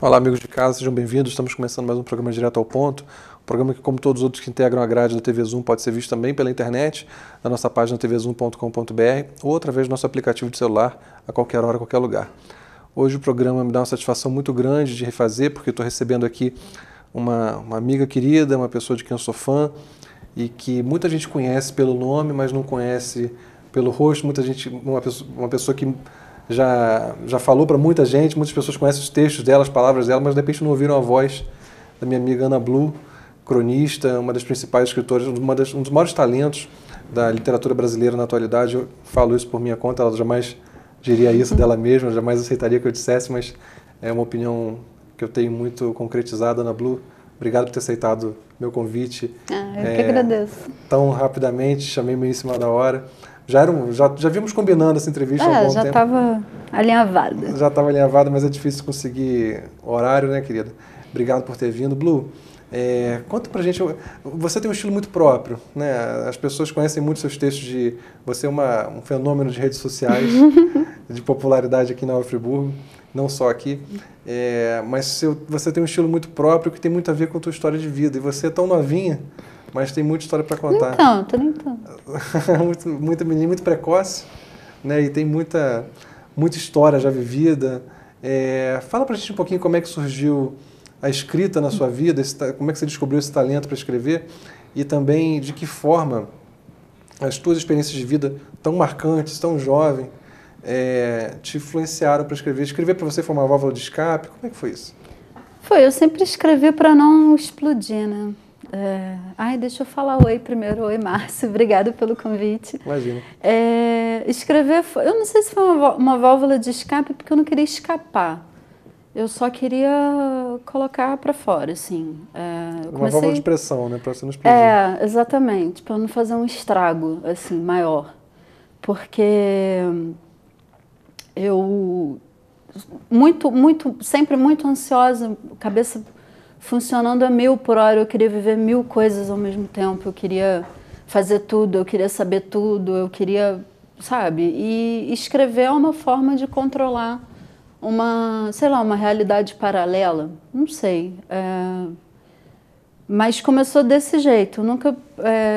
Olá, amigos de casa, sejam bem-vindos. Estamos começando mais um programa Direto ao Ponto. Um programa que, como todos os outros que integram a grade da TV Zoom, pode ser visto também pela internet, na nossa página tvzoom.com.br ou através do nosso aplicativo de celular, a qualquer hora, a qualquer lugar. Hoje o programa me dá uma satisfação muito grande de refazer, porque estou recebendo aqui uma amiga querida, uma pessoa de quem eu sou fã e que muita gente conhece pelo nome, mas não conhece pelo rosto. Muita gente, uma pessoa que já falou para muita gente, muitas pessoas conhecem os textos dela, as palavras dela, mas de repente não ouviram a voz da minha amiga Ana Blu, cronista, uma das principais escritoras, um dos maiores talentos da literatura brasileira na atualidade. Eu falo isso por minha conta, ela jamais diria isso dela mesma, jamais aceitaria que eu dissesse, mas é uma opinião que eu tenho muito concretizada. Ana Blu, obrigado por ter aceitado meu convite. Eu que agradeço. Tão rapidamente, chamei-me em cima da hora. Já vimos combinando essa entrevista há um bom Já tempo. estava alinhavada. Já estava alinhavada, mas é difícil conseguir horário, né, querida? Obrigado por ter vindo. Blu, conta pra gente, você tem um estilo muito próprio, né? As pessoas conhecem muito seus textos você é um fenômeno de redes sociais, de popularidade aqui na Nova Friburgo, não só aqui, mas você tem um estilo muito próprio que tem muito a ver com a tua história de vida, e você é tão novinha, mas tem muita história para contar. Então, tô nem tanto. Muita menina, muito precoce, né? E tem muita história já vivida. Fala pra gente um pouquinho como é que surgiu a escrita na sua vida, como é que você descobriu esse talento para escrever e também de que forma as tuas experiências de vida tão marcantes, tão jovem, te influenciaram para escrever. Escrever para você foi uma válvula de escape? Como é que foi isso? Eu sempre escrevi para não explodir, né? Deixa eu falar oi primeiro. Oi, Márcio, obrigada pelo convite. Imagina. Escrever, eu não sei se foi uma válvula de escape, porque eu não queria escapar. Eu só queria colocar para fora, assim. Uma válvula de pressão, né? Para você não explodir. Exatamente, para não fazer um estrago, assim, maior. Porque eu sempre muito ansiosa, cabeça funcionando a 1000 por hora, eu queria viver 1000 coisas ao mesmo tempo, eu queria fazer tudo, eu queria saber tudo, eu queria, sabe? E escrever é uma forma de controlar uma realidade paralela, não sei. Mas começou desse jeito, eu nunca,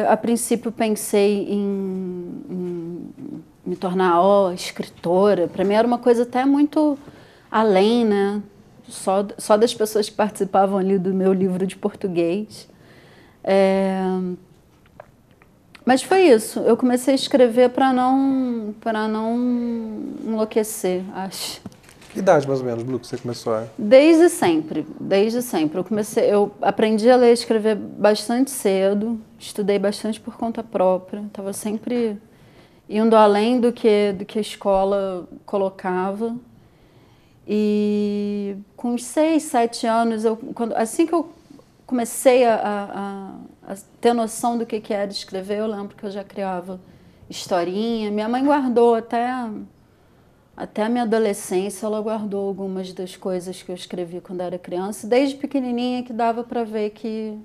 a princípio, pensei em me tornar escritora. Para mim era uma coisa até muito além, né? Só das pessoas que participavam ali do meu livro de português. Mas foi isso. Eu comecei a escrever para não enlouquecer, acho. Que idade, mais ou menos, Blu, que você começou a... Desde sempre, desde sempre. Eu aprendi a ler e escrever bastante cedo, estudei bastante por conta própria, estava sempre indo além do que a escola colocava. E com uns 6, 7 anos, assim que eu comecei a ter noção do que era escrever, eu lembro que eu já criava historinha. Minha mãe guardou até a minha adolescência, ela guardou algumas das coisas que eu escrevi quando era criança, desde pequenininha, que dava para ver que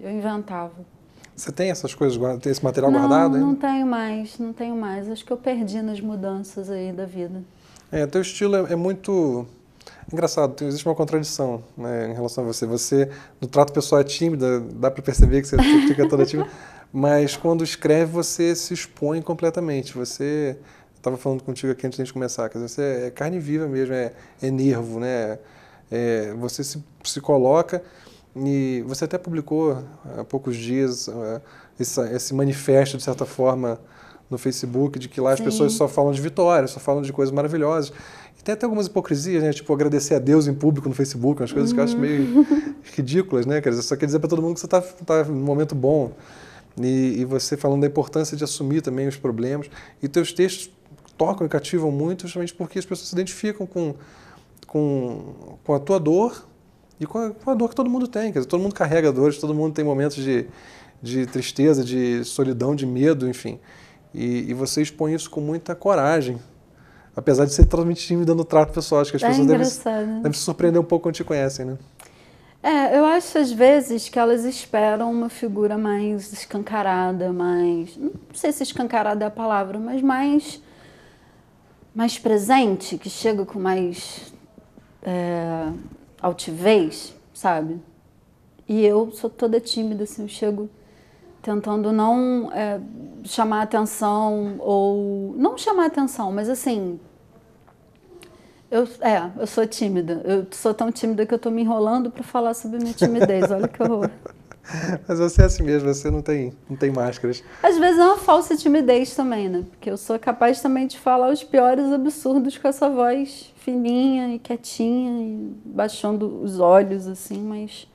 eu inventava. Você tem essas coisas, tem esse material guardado? Não tenho mais. Acho que eu perdi nas mudanças aí da vida. Teu estilo é muito engraçado, existe uma contradição, né, em relação a você. Você, no trato pessoal, é tímida, dá para perceber que você fica toda tímida, mas quando escreve você se expõe completamente. Você, estava falando contigo aqui antes de a gente começar, quer dizer, você é carne viva mesmo, é nervo, né? Você se coloca, e você até publicou há poucos dias esse manifesto, de certa forma, no Facebook, de que lá as pessoas só falam de vitórias, só falam de coisas maravilhosas. E tem até algumas hipocrisias, né? Tipo, agradecer a Deus em público no Facebook, umas coisas que eu acho meio ridículas, né? Quer dizer, só quer dizer para todo mundo que você está num momento bom. E você falando da importância de assumir também os problemas. E teus textos tocam e cativam muito, justamente porque as pessoas se identificam com a tua dor e com a dor que todo mundo tem. Quer dizer, todo mundo carrega dores, todo mundo tem momentos de tristeza, de solidão, de medo, enfim. E você expõe isso com muita coragem, apesar de ser totalmente tímida no trato pessoal. Acho que as pessoas devem se surpreender um pouco quando te conhecem, né? Eu acho às vezes que elas esperam uma figura mais escancarada, não sei se escancarada é a palavra, mas mais presente, que chega com mais altivez, sabe? E eu sou toda tímida, assim, eu chego tentando não chamar atenção, ou... Não chamar atenção, mas assim... Eu sou tímida. Eu sou tão tímida que eu tô me enrolando para falar sobre minha timidez. Olha que horror. Mas você é assim mesmo, você não tem máscaras. Às vezes é uma falsa timidez também, né? Porque eu sou capaz também de falar os piores absurdos com essa voz fininha e quietinha e baixando os olhos, assim, mas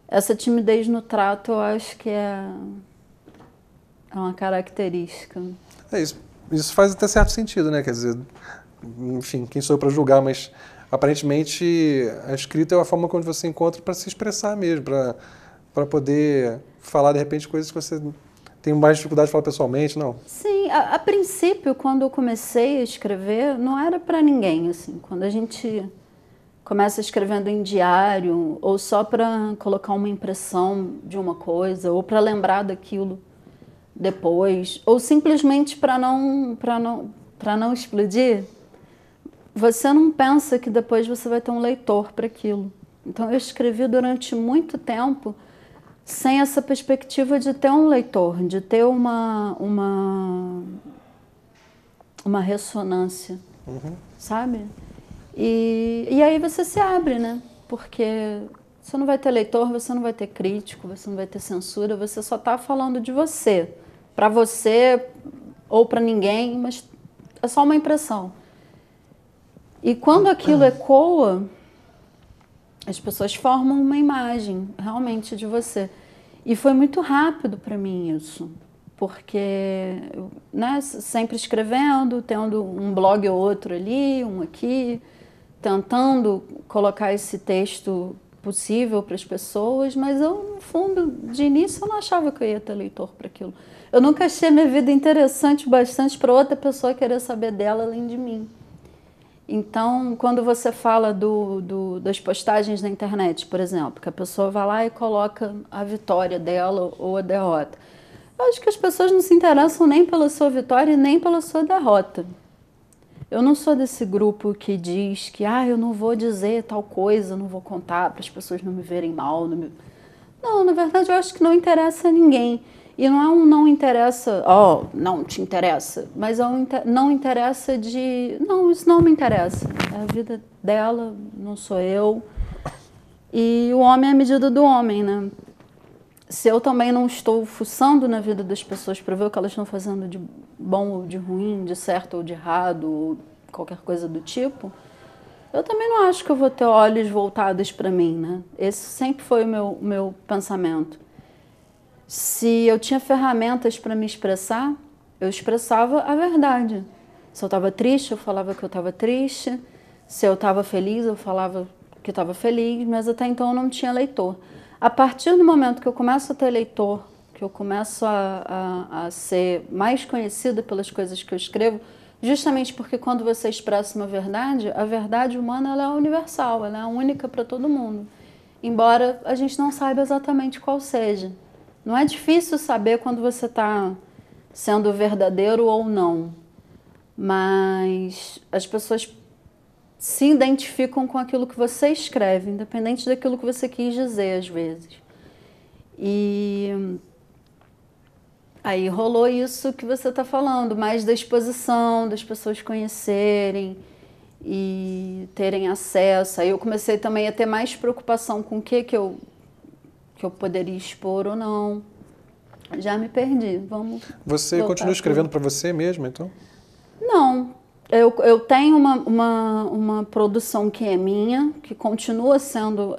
essa timidez no trato eu acho que é uma característica. Isso faz até certo sentido, né? Quer dizer, enfim, quem sou eu para julgar, mas aparentemente a escrita é a forma como você encontra para se expressar mesmo, para poder falar, de repente, coisas que você tem mais dificuldade de falar pessoalmente, não? Sim, a princípio, quando eu comecei a escrever, não era para ninguém, assim. Quando a gente começa escrevendo em diário, ou só para colocar uma impressão de uma coisa, ou para lembrar daquilo depois, ou simplesmente para não explodir, você não pensa que depois você vai ter um leitor para aquilo. Então, eu escrevi durante muito tempo sem essa perspectiva de ter um leitor, de ter uma ressonância, sabe? E aí você se abre, né? Porque você não vai ter leitor, você não vai ter crítico, você não vai ter censura, você só está falando de você. Para você ou para ninguém, mas é só uma impressão. E quando aquilo ecoa, as pessoas formam uma imagem realmente de você. E foi muito rápido para mim isso, porque, né, sempre escrevendo, tendo um blog ou outro ali, um aqui, tentando colocar esse texto possível para as pessoas, mas eu, no fundo, de início, eu não achava que eu ia ter leitor para aquilo. Eu nunca achei minha vida interessante bastante para outra pessoa querer saber dela além de mim. Então, quando você fala das postagens na internet, por exemplo, que a pessoa vai lá e coloca a vitória dela ou a derrota, eu acho que as pessoas não se interessam nem pela sua vitória e nem pela sua derrota. Eu não sou desse grupo que diz que eu não vou dizer tal coisa, não vou contar para as pessoas não me verem mal. Não, na verdade, eu acho que não interessa a ninguém. E não é um não interessa, não te interessa, mas é um não interessa de, não, isso não me interessa. É a vida dela, não sou eu. E o homem é a medida do homem, né? Se eu também não estou fuçando na vida das pessoas para ver o que elas estão fazendo de bom ou de ruim, de certo ou de errado, ou qualquer coisa do tipo, eu também não acho que eu vou ter olhos voltados para mim, né? Esse sempre foi o meu pensamento. Se eu tinha ferramentas para me expressar, eu expressava a verdade. Se eu estava triste, eu falava que eu estava triste. Se eu estava feliz, eu falava que estava feliz, mas até então eu não tinha leitor. A partir do momento que eu começo a ter leitor, que eu começo a ser mais conhecida pelas coisas que eu escrevo, justamente porque quando você expressa uma verdade, a verdade humana ela é universal, ela é única para todo mundo. Embora a gente não saiba exatamente qual seja. Não é difícil saber quando você está sendo verdadeiro ou não, mas as pessoas se identificam com aquilo que você escreve, independente daquilo que você quis dizer, às vezes. E aí rolou isso que você está falando, mais da exposição, das pessoas conhecerem e terem acesso. Aí eu comecei também a ter mais preocupação com o que eu poderia expor ou não. Já me perdi. Vamos. Você continua escrevendo para você mesmo, então? Não. Eu tenho uma produção que é minha, que continua sendo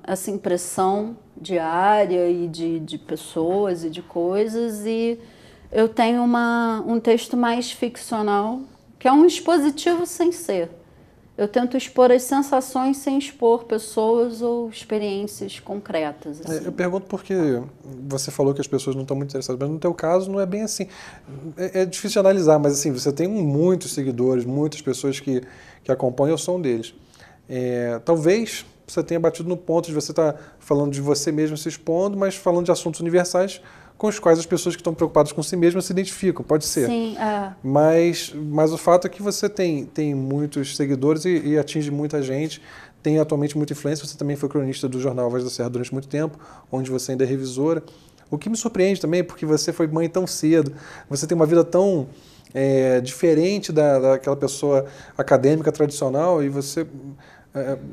essa impressão diária e de pessoas e de coisas, e eu tenho um texto mais ficcional, que é um expositivo sem ser. Eu tento expor as sensações sem expor pessoas ou experiências concretas. Assim. Eu pergunto porque você falou que as pessoas não estão muito interessadas, mas no teu caso não é bem assim. É difícil de analisar, mas assim, você tem muitos seguidores, muitas pessoas que acompanham, eu sou um deles. Talvez você tenha batido no ponto de você estar falando de você mesmo se expondo, mas falando de assuntos universais com os quais as pessoas que estão preocupadas com si mesmas se identificam, pode ser. Sim, Mas o fato é que você tem muitos seguidores e atinge muita gente, tem atualmente muita influência. Você também foi cronista do jornal Voz da Serra durante muito tempo, onde você ainda é revisora. O que me surpreende também, porque você foi mãe tão cedo, você tem uma vida tão diferente daquela pessoa acadêmica tradicional, e você...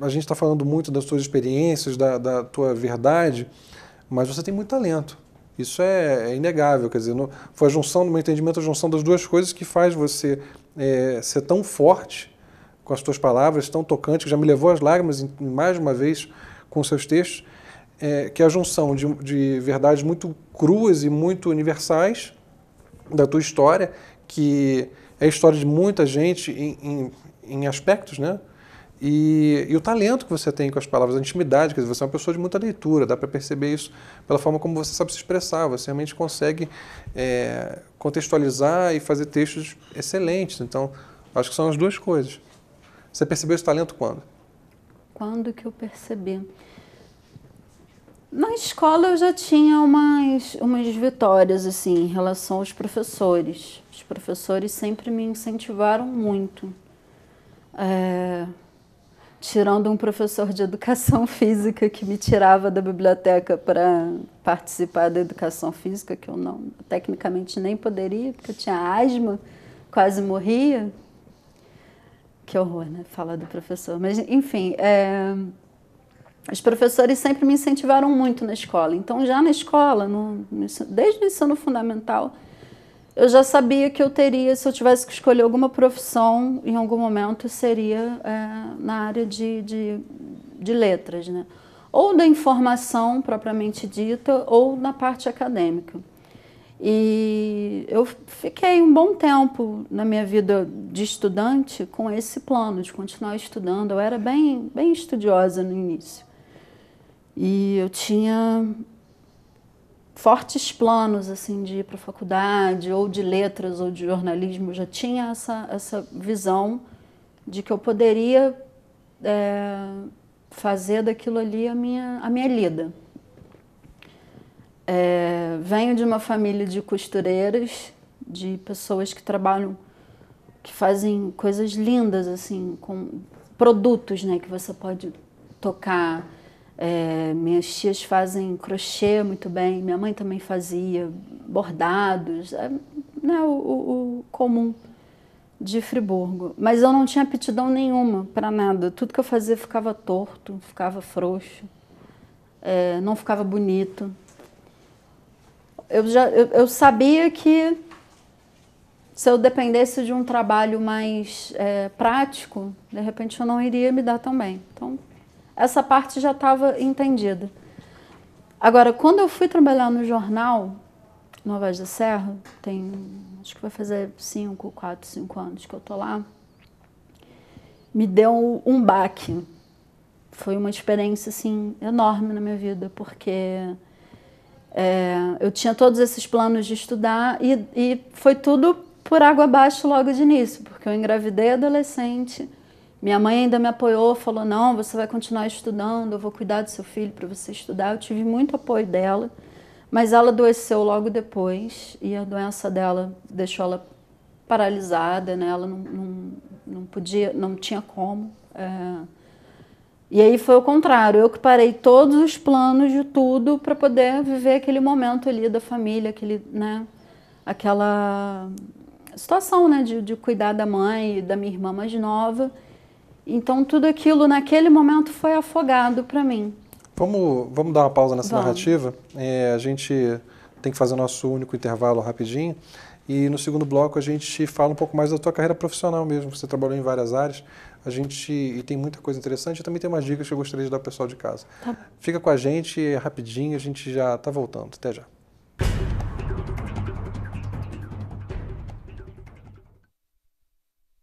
a gente está falando muito das suas experiências, da tua verdade, mas você tem muito talento. Isso é inegável, quer dizer, foi a junção, no meu entendimento, a junção das duas coisas que faz você ser tão forte com as tuas palavras, tão tocante, que já me levou às lágrimas mais uma vez com os seus textos, que é a junção de verdades muito cruas e muito universais da tua história, que é a história de muita gente em aspectos, né? E o talento que você tem com as palavras, a intimidade, quer dizer, você é uma pessoa de muita leitura, dá para perceber isso pela forma como você sabe se expressar, você realmente consegue contextualizar e fazer textos excelentes. Então, acho que são as duas coisas. Você percebeu esse talento quando? Quando que eu percebi? Na escola eu já tinha umas vitórias, assim, em relação aos professores. Os professores sempre me incentivaram muito. Tirando um professor de educação física que me tirava da biblioteca para participar da educação física, que eu não, tecnicamente nem poderia, porque eu tinha asma, quase morria. Que horror, né? Falar do professor. Mas, enfim, os professores sempre me incentivaram muito na escola. Então, já na escola, desde o ensino fundamental, eu já sabia que eu teria, se eu tivesse que escolher alguma profissão, em algum momento seria na área de letras, né? Ou da informação propriamente dita, ou na parte acadêmica. E eu fiquei um bom tempo na minha vida de estudante com esse plano de continuar estudando. Eu era bem estudiosa no início. E eu tinha fortes planos assim, de ir para a faculdade, ou de letras, ou de jornalismo. Eu já tinha essa visão de que eu poderia fazer daquilo ali a minha lida. Venho de uma família de costureiras, de pessoas que trabalham, que fazem coisas lindas, assim, com produtos, né, que você pode tocar. Minhas tias fazem crochê muito bem, minha mãe também fazia bordados, né, o comum de Friburgo. Mas eu não tinha aptidão nenhuma para nada. Tudo que eu fazia ficava torto, ficava frouxo, não ficava bonito. Eu sabia que se eu dependesse de um trabalho mais prático, de repente eu não iria me dar tão bem. Então, essa parte já estava entendida. Agora, quando eu fui trabalhar no jornal, no Voz da Serra, acho que vai fazer 4, 5 anos que eu estou lá, me deu um baque. Foi uma experiência assim, enorme na minha vida, porque eu tinha todos esses planos de estudar e foi tudo por água abaixo logo de início, porque eu engravidei adolescente, minha mãe ainda me apoiou, falou, não, você vai continuar estudando, eu vou cuidar do seu filho para você estudar. Eu tive muito apoio dela, mas ela adoeceu logo depois e a doença dela deixou ela paralisada, né? Ela não podia, não tinha como. E aí foi o contrário, eu que parei todos os planos de tudo para poder viver aquele momento ali da família, aquela situação, né, de cuidar da mãe e da minha irmã mais nova. Então tudo aquilo naquele momento foi afogado para mim. Vamos dar uma pausa nessa narrativa. A gente tem que fazer o nosso único intervalo rapidinho. E no segundo bloco a gente fala um pouco mais da tua carreira profissional mesmo. Você trabalhou em várias áreas. E tem muita coisa interessante. Eu também tenho umas dicas que eu gostaria de dar ao pessoal de casa. Tá. Fica com a gente rapidinho, a gente já está voltando. Até já.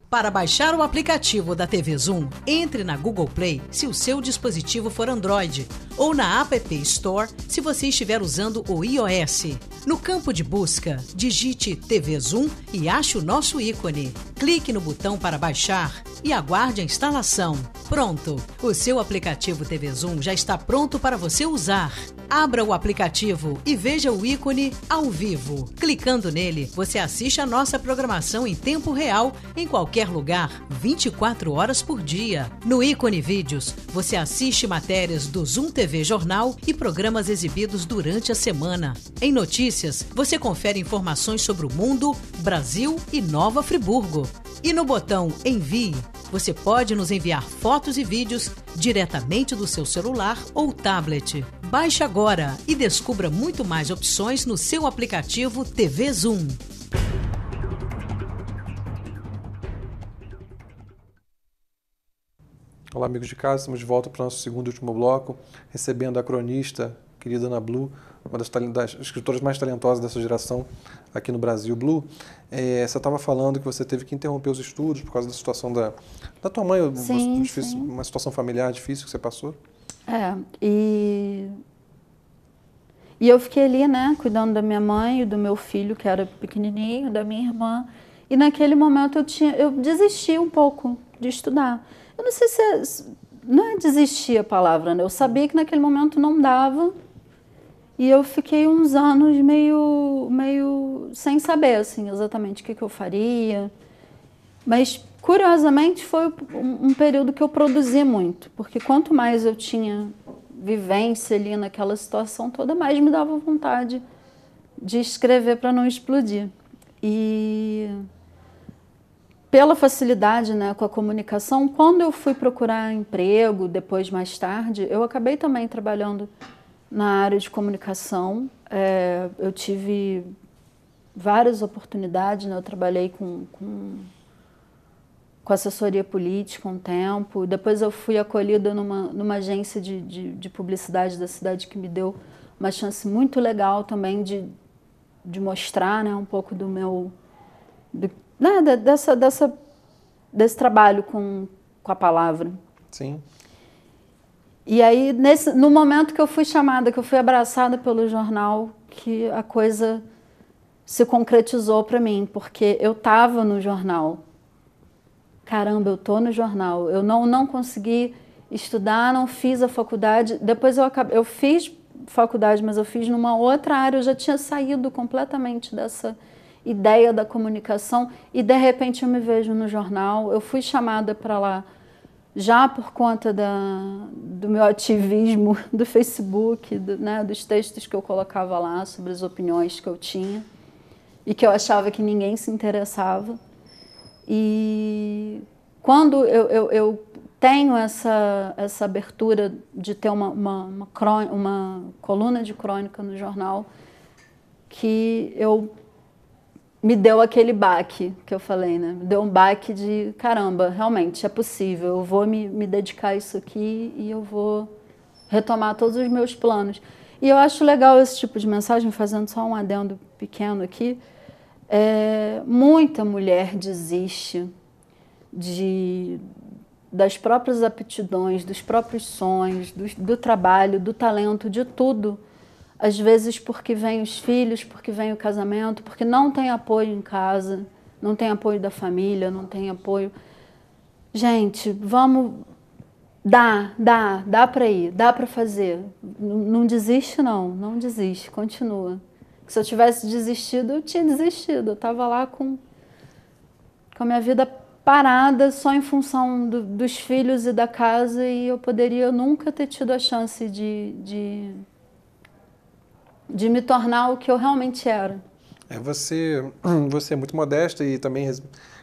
Para baixar o aplicativo da TV Zoom, entre na Google Play se o seu dispositivo for Android ou na App Store se você estiver usando o iOS. No campo de busca, digite TV Zoom e ache o nosso ícone. Clique no botão para baixar e aguarde a instalação. Pronto! O seu aplicativo TV Zoom já está pronto para você usar. Abra o aplicativo e veja o ícone ao vivo. Clicando nele, você assiste a nossa programação em tempo real, em qualquer lugar, 24 horas por dia. No ícone Vídeos, você assiste matérias do Zoom TV Jornal e programas exibidos durante a semana. Em Notícias, você confere informações sobre o mundo, Brasil e Nova Friburgo. E no botão Envie, você pode nos enviar fotos e vídeos diretamente do seu celular ou tablet. Baixe agora e descubra muito mais opções no seu aplicativo TV Zoom. Olá, amigos de casa, estamos de volta para o nosso segundo e último bloco, recebendo a cronista, querida Ana Blue, uma das escritoras mais talentosas dessa geração aqui no Brasil. Blue, você estava falando que você teve que interromper os estudos por causa da situação da tua mãe, Sim. Uma situação familiar difícil que você passou? E eu fiquei ali, né, cuidando da minha mãe e do meu filho, que era pequenininho, da minha irmã, e naquele momento eu desisti um pouco de estudar. Eu não sei não é desistir a palavra, né? Eu sabia que naquele momento não dava, e eu fiquei uns anos meio sem saber, assim, exatamente o que eu faria. Mas, curiosamente, foi um período que eu produzi muito, porque quanto mais eu tinha vivência ali naquela situação toda, mais me dava vontade de escrever para não explodir. E pela facilidade, né, com a comunicação, quando eu fui procurar emprego, depois, mais tarde, eu acabei também trabalhando na área de comunicação. Eu tive várias oportunidades, né? Eu trabalhei com assessoria política um tempo, depois eu fui acolhida numa agência de publicidade da cidade que me deu uma chance muito legal também de mostrar, né, um pouco do meu... desse trabalho com a palavra. Sim. E aí, no momento que eu fui chamada, que eu fui abraçada pelo jornal, que a coisa se concretizou para mim, porque eu estava no jornal. Caramba, eu estou no jornal. Eu não consegui estudar, não fiz a faculdade. Depois eu fiz faculdade, mas eu fiz numa outra área. Eu já tinha saído completamente dessa ideia da comunicação e, de repente, eu me vejo no jornal. Eu fui chamada para lá já por conta do meu ativismo do Facebook, né, dos textos que eu colocava lá sobre as opiniões que eu tinha e que eu achava que ninguém se interessava. E quando eu tenho essa abertura de ter uma coluna de crônica no jornal, que me deu aquele baque que eu falei, né? Me deu um baque de, caramba, realmente é possível, eu vou me dedicar a isso aqui e eu vou retomar todos os meus planos. E eu acho legal esse tipo de mensagem, fazendo só um adendo pequeno aqui. Muita mulher desiste das próprias aptidões, dos próprios sonhos, do trabalho, do talento, de tudo. Às vezes porque vem os filhos, porque vem o casamento, porque não tem apoio em casa, não tem apoio da família, não tem apoio. Gente, vamos... Dá para ir, dá para fazer. Não desiste não desiste, continua. Se eu tivesse desistido, eu tinha desistido. Eu estava lá com a minha vida parada só em função dos filhos e da casa, e eu poderia nunca ter tido a chance de me tornar o que eu realmente era. Você é muito modesta e também,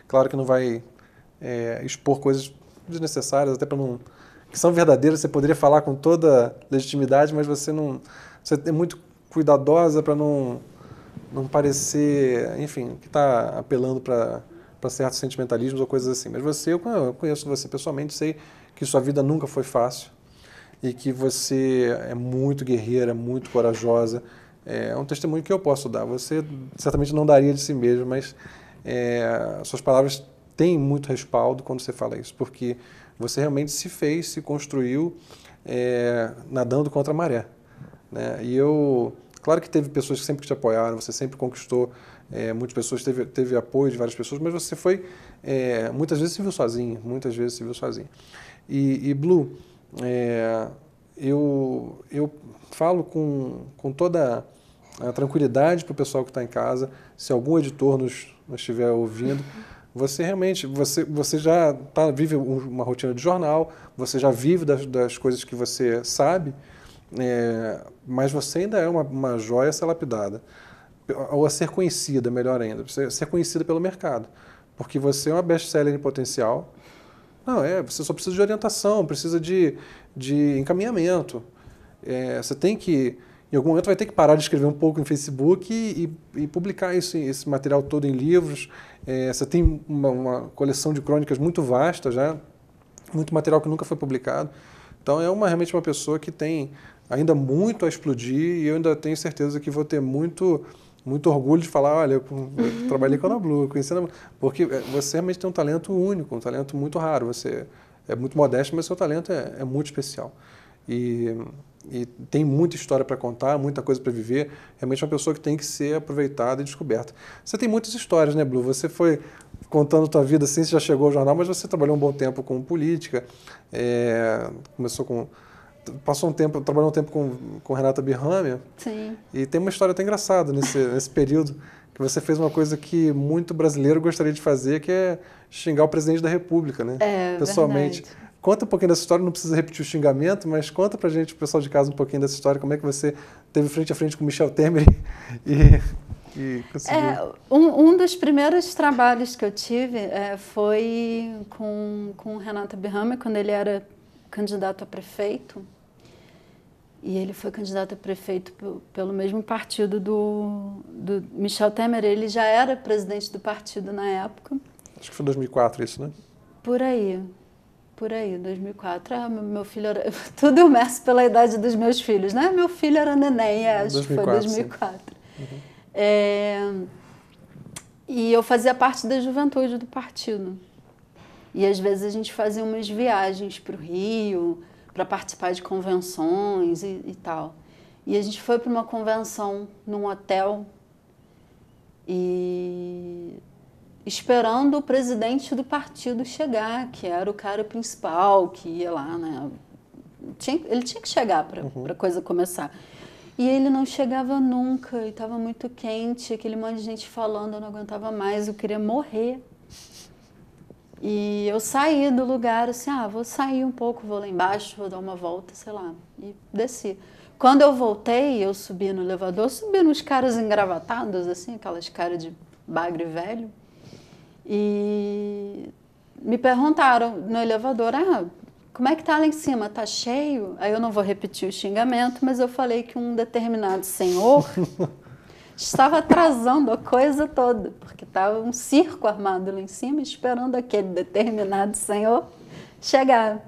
claro que não vai expor coisas desnecessárias, até para não... que são verdadeiras, você poderia falar com toda legitimidade, mas você é muito cuidadosa para não parecer, enfim, que está apelando para certos sentimentalismos ou coisas assim. Mas eu conheço você pessoalmente, sei que sua vida nunca foi fácil e que você é muito guerreira, muito corajosa. É um testemunho que eu posso dar. Você certamente não daria de si mesmo, mas suas palavras têm muito respaldo quando você fala isso, porque você realmente se construiu nadando contra a maré, né? E eu Claro que teve pessoas que sempre te apoiaram, você sempre conquistou, muitas pessoas, teve apoio de várias pessoas, mas você foi, muitas vezes se viu sozinho, muitas vezes se viu sozinho. E Blue, eu falo com toda a tranquilidade para o pessoal que está em casa, se algum editor nos estiver ouvindo, você realmente, você já vive uma rotina de jornal, você já vive das coisas que você sabe, mas você ainda é uma joia a ser lapidada, ou a ser conhecida, melhor ainda, ser conhecida pelo mercado, porque você é uma best-seller em potencial. Não, você só precisa de orientação, precisa de encaminhamento. Você tem que, em algum momento, vai ter que parar de escrever um pouco em Facebook e publicar esse material todo em livros. Você tem uma coleção de crônicas muito vasta já, muito material que nunca foi publicado. Então, realmente uma pessoa que tem ainda muito a explodir e eu ainda tenho certeza que vou ter muito orgulho de falar, olha, eu trabalhei com a Ana Blue, conheci a Ana Blue, porque você realmente tem um talento único, um talento muito raro. Você é muito modesto, mas seu talento é muito especial. E tem muita história para contar, muita coisa para viver. Realmente é uma pessoa que tem que ser aproveitada e descoberta. Você tem muitas histórias, né, Blue? Você foi contando a tua vida assim, você já chegou ao jornal, mas você trabalhou um bom tempo com política, trabalhou um tempo com Renata Birrahmer. Sim. E tem uma história até engraçada nesse período, que você fez uma coisa que muito brasileiro gostaria de fazer, que é xingar o presidente da República, né? Pessoalmente. Verdade. Conta um pouquinho dessa história, não precisa repetir o xingamento, mas conta pra gente, o pessoal de casa, um pouquinho dessa história, como é que você teve frente a frente com Michel Temer e conseguiu. Um dos primeiros trabalhos que eu tive foi com Renata Birrahmer, quando ele era candidato a prefeito. E ele foi candidato a prefeito pelo mesmo partido do Michel Temer. Ele já era presidente do partido na época. Acho que foi 2004 isso, né? Por aí, 2004. Meu filho era... Tudo eu meço pela idade dos meus filhos, né? Meu filho era neném, acho que foi 2004. Uhum. E eu fazia parte da juventude do partido. E às vezes a gente fazia umas viagens para o Rio, para participar de convenções e tal. E a gente foi para uma convenção num hotel e esperando o presidente do partido chegar, que era o cara principal, que ia lá, né? Ele tinha que chegar para a coisa começar. E ele não chegava nunca, e estava muito quente, aquele monte de gente falando, eu não aguentava mais, eu queria morrer. E eu saí do lugar, assim, vou sair um pouco, vou lá embaixo, vou dar uma volta, sei lá, e desci. Quando eu voltei, eu subi no elevador, subi nos caras engravatados, assim, aquelas caras de bagre velho, e me perguntaram no elevador, como é que tá lá em cima? Tá cheio? Aí eu não vou repetir o xingamento, mas eu falei que um determinado senhor estava atrasando a coisa toda, porque estava um circo armado lá em cima, esperando aquele determinado senhor chegar.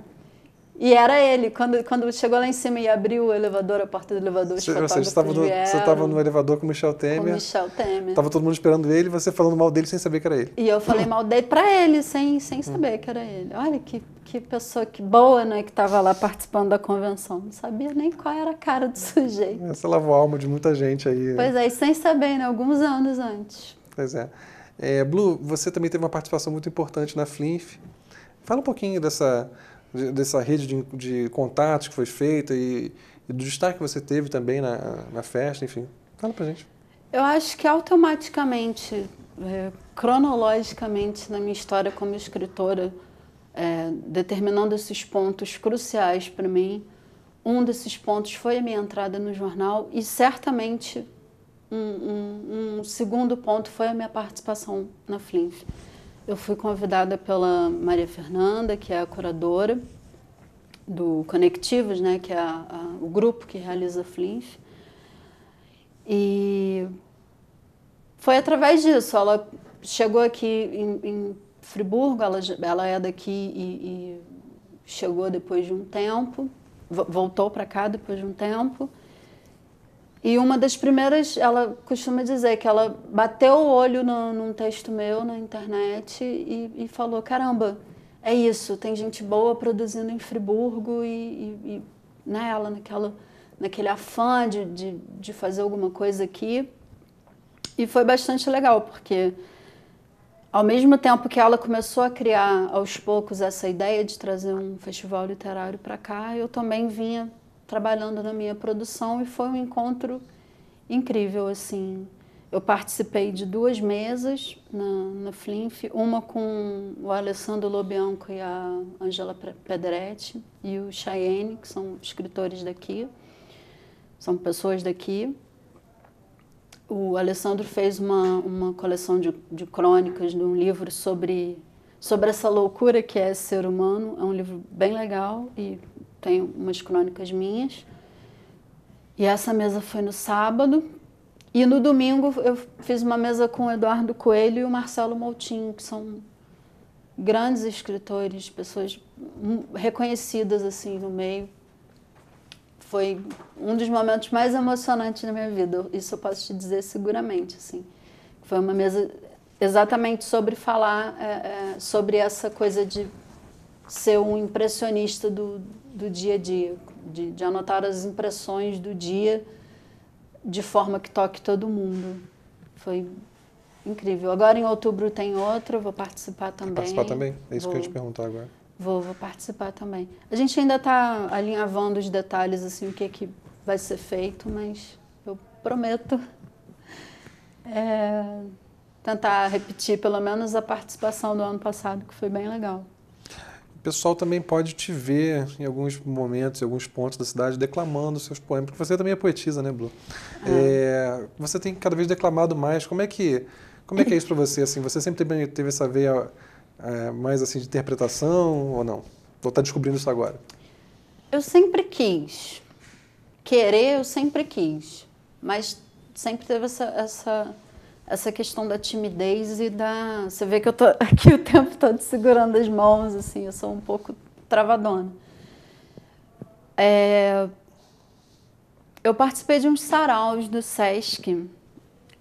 E era ele, quando chegou lá em cima e abriu o elevador, a porta do elevador, os fotógrafos vieram. Você estava no elevador com o Michel Temer. Com o Michel Temer. Estava todo mundo esperando ele, você falando mal dele sem saber que era ele. E eu falei mal dele para ele, sem saber que era ele. Olha que pessoa que boa, né, que estava lá participando da convenção. Não sabia nem qual era a cara do sujeito. Você lavou a alma de muita gente aí. Pois é, e sem saber, né, alguns anos antes. Pois é. Blue, você também teve uma participação muito importante na Flinf. Fala um pouquinho dessa rede de contatos que foi feita e do destaque que você teve também na festa, enfim. Fala pra gente. Eu acho que automaticamente, cronologicamente, na minha história como escritora, determinando esses pontos cruciais para mim, um desses pontos foi a minha entrada no jornal e certamente um segundo ponto foi a minha participação na Flinf. Eu fui convidada pela Maria Fernanda, que é a curadora do Conectivos, né, que é o grupo que realiza a Flinf. E foi através disso. Ela chegou aqui em Friburgo, ela é daqui e chegou depois de um tempo, voltou para cá depois de um tempo. E uma das primeiras, ela costuma dizer que ela bateu o olho num texto meu na internet e falou, caramba, é isso, tem gente boa produzindo em Friburgo e né, ela naquele afã de fazer alguma coisa aqui. E foi bastante legal, porque ao mesmo tempo que ela começou a criar aos poucos essa ideia de trazer um festival literário para cá, eu também vinha trabalhando na minha produção e foi um encontro incrível, assim. Eu participei de 2 mesas na Flinf, uma com o Alessandro Lobianco e a Angela Pedretti e o Cheyenne, que são escritores daqui, são pessoas daqui. O Alessandro fez uma coleção de crônicas de um livro sobre essa loucura que é ser humano. É um livro bem legal e tem umas crônicas minhas. E essa mesa foi no sábado. E no domingo eu fiz uma mesa com o Eduardo Coelho e o Marcelo Moutinho, que são grandes escritores, pessoas reconhecidas assim no meio. Foi um dos momentos mais emocionantes da minha vida, isso eu posso te dizer seguramente, assim. Foi uma mesa exatamente sobre falar sobre essa coisa de ser um impressionista do dia a dia, de anotar as impressões do dia de forma que toque todo mundo. Foi incrível. Agora em outubro tem outra, eu vou participar também. Vai participar também? É isso que eu ia te perguntar agora. Vou participar também. A gente ainda está alinhavando os detalhes, assim, o que vai ser feito, mas eu prometo tentar repetir pelo menos a participação do ano passado, que foi bem legal. O pessoal também pode te ver em alguns momentos, em alguns pontos da cidade, declamando seus poemas, porque você também é poetisa, né, Blu? Você tem cada vez declamado mais. Como é que é isso para você? Assim, você sempre teve essa veia mais assim de interpretação ou não? Ou está descobrindo isso agora? Eu sempre quis. Querer, eu sempre quis. Mas sempre teve essa questão da timidez e da... Você vê que eu tô aqui o tempo todo segurando as mãos, assim, eu sou um pouco travadona. Eu participei de uns saraus do Sesc,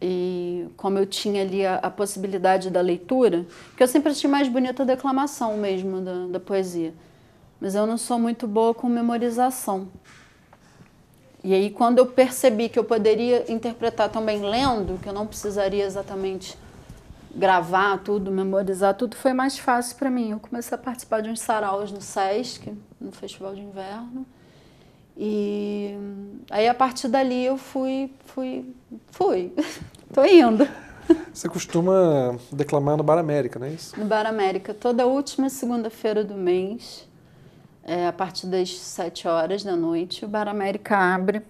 e como eu tinha ali a possibilidade da leitura, porque eu sempre achei mais bonita a declamação mesmo da poesia, mas eu não sou muito boa com memorização. E aí quando eu percebi que eu poderia interpretar também lendo, que eu não precisaria exatamente gravar tudo, memorizar tudo, foi mais fácil para mim. Eu comecei a participar de uns saraus no Sesc, no Festival de Inverno, e aí a partir dali eu fui. Tô indo. Você costuma declamar no Bar América, não é isso? No Bar América, toda última segunda-feira do mês, a partir das 7h da noite, o Bar América abre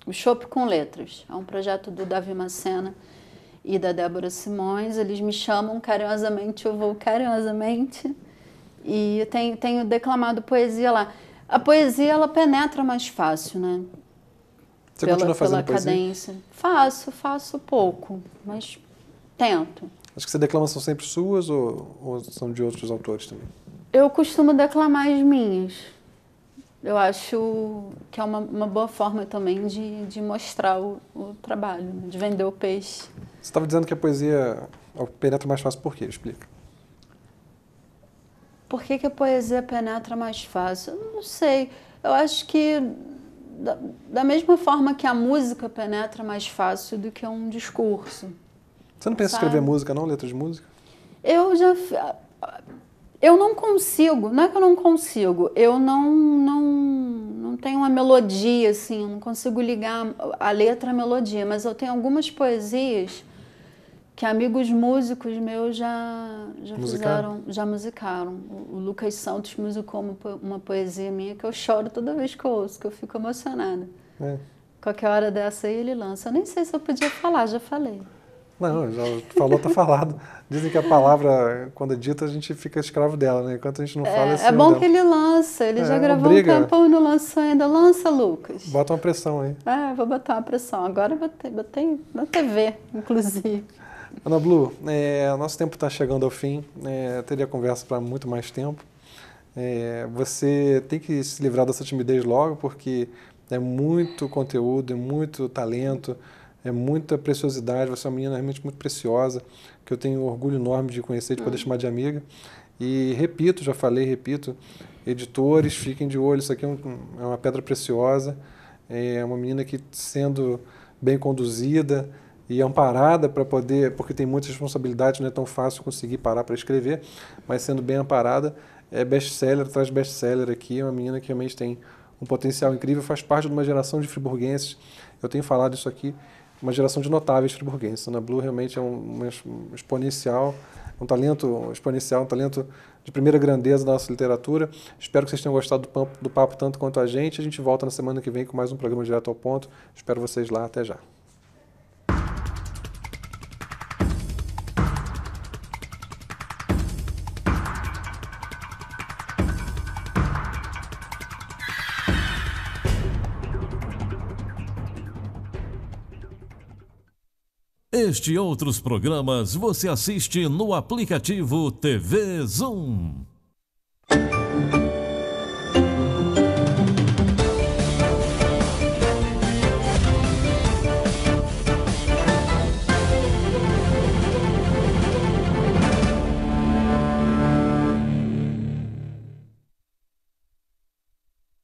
o Chopp com Letras. É um projeto do Davi Macena e da Débora Simões. Eles me chamam carinhosamente, eu vou carinhosamente. E eu tenho declamado poesia lá. A poesia, ela penetra mais fácil, né? Você continua fazendo cadência. Poesia? Faço pouco, mas tento. Acho que você declama são sempre suas ou são de outros autores também? Eu costumo declamar as minhas. Eu acho que é uma boa forma também de mostrar o trabalho, né? De vender o peixe. Você estava dizendo que a poesia penetra mais fácil, por quê? Explica. Por que a poesia penetra mais fácil? Eu não sei. Eu acho que da mesma forma que a música penetra mais fácil do que um discurso. Você não pensa em escrever música, não? Letra de música? Eu não consigo. Não é que eu não consigo. Eu não tenho uma melodia, assim. Eu não consigo ligar a letra à melodia. Mas eu tenho algumas poesias que amigos músicos meus já musicaram. O Lucas Santos musicou uma poesia minha que eu choro toda vez que eu ouço, que eu fico emocionada. Qualquer hora dessa aí ele lança. Eu nem sei se eu podia falar, já falei. Não, já falou, tá falado. Dizem que a palavra, quando é dita, a gente fica escravo dela, né? Enquanto a gente não fala, é bom dela. Que ele lança, ele já gravou um tempo e não lançou ainda. Lança, Lucas. Bota uma pressão aí. Vou botar uma pressão. Agora botei na TV, inclusive. Ana Blu, nosso tempo está chegando ao fim, teria conversa para muito mais tempo. Você tem que se livrar dessa timidez logo, porque é muito conteúdo, é muito talento, é muita preciosidade. Você é uma menina realmente muito preciosa, que eu tenho orgulho enorme de conhecer, de poder chamar de amiga. E repito, já falei, repito, editores, fiquem de olho, isso aqui é uma pedra preciosa, é uma menina que, sendo bem conduzida e amparada para poder, porque tem muitas responsabilidades, não é tão fácil conseguir parar para escrever, mas sendo bem amparada, é best-seller, traz best-seller aqui, é uma menina que realmente tem um potencial incrível, faz parte de uma geração de friburguenses, eu tenho falado isso aqui, uma geração de notáveis friburguenses. Ana Blu realmente é um exponencial, um talento exponencial, um talento de primeira grandeza da nossa literatura. Espero que vocês tenham gostado do papo tanto quanto a gente. A gente volta na semana que vem com mais um programa Direto ao Ponto. Espero vocês lá. Até já. Este e outros programas você assiste no aplicativo TV Zoom.